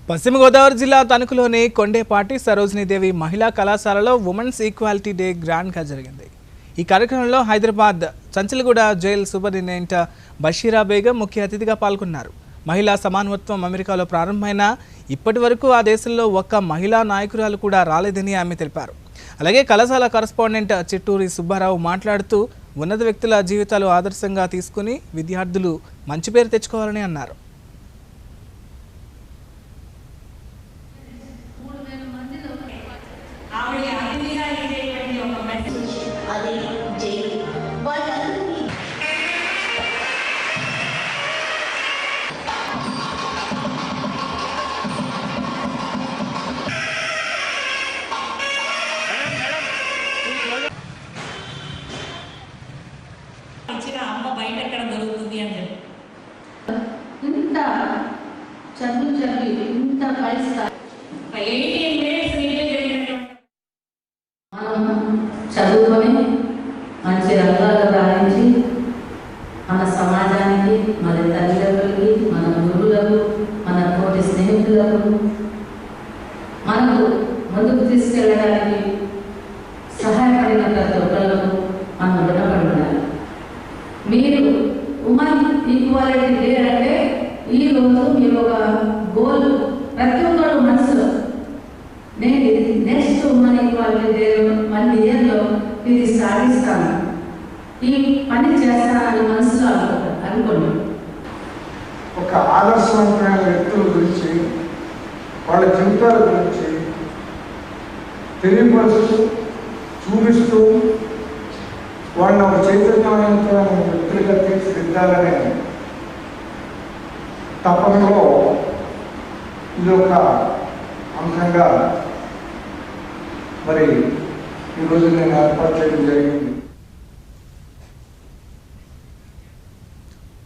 పశ్చిమ గోదావరి జిల్లా తణుకులోని కొండేపాటి సరోజినీదేవి మహిళా కళాశాలలో ఉమెన్స్ ఈక్వాలిటీ డే గ్రాండ్గా జరిగింది। ఈ కార్యక్రమంలో హైదరాబాద్ చంచల్గూడ జైల్ సూపరింటెండెంట్ బషీరా బేగం ముఖ్య అతిథిగా పాల్గొన్నారు। మహిళా సమానత్వం అమెరికాలో ప్రారంభమైన ఇప్పటివరకు ఆ దేశంలో ఒక్క మహిళా నాయకురాలు కూడా రాలేదని ఆమె తెలిపారు। అలాగే కళాశాల కరెస్పాండెంట్ చిట్టూరి సుబ్బారావు మాట్లాడుతూ ఉన్నత వ్యక్తుల జీవితాలు ఆదర్శంగా తీసుకుని విద్యార్థులు మంచి పేరు తెచ్చుకోవాలని అన్నారు। అమ్మ బయట ఎక్కడ దొరుకుతుంది అని చెప్పి ఇంత చదువు ఇంత పరిస్థితి మనం చదువుకొని మంచి రంగాల్లో రాణించి మన సమాజానికి మన తల్లిదండ్రులకి మన గురువులకు మన తోటి స్నేహితులకు మనకు ముందుకు తీసుకెళ్ళడానికి సహాయపడిన ప్రతి ఒక్కరికి మనం రుణపడి ఉండాలి। మీరు ఉమెన్ ఈక్వాలిటీ డే అంటే ఈరోజు మీరు ఒక గోల్ ప్రతి ఒక్కరు మనసులో నేను నెక్స్ట్ ఉమెన్ ఈక్వాలిటీ డే 1 ఇయర్లో ఇది సాధిస్తాను, ఈ పని చేస్తానని మనసులో అనుకోండి। ఒక ఆదర్శవంతమైన వ్యక్తుల గురించి వాళ్ళ జీవితాల గురించి తెలియపరుస్తూ చూపిస్తూ వాళ్ళని ఒక చైతన్యవంతమైన వ్యక్తులుగా తీర్చిదిద్దాలనే తపనలో ఇది ఒక అంశంగా మరి ఈరోజు నేను ఏర్పాటు చేయడం జరిగింది।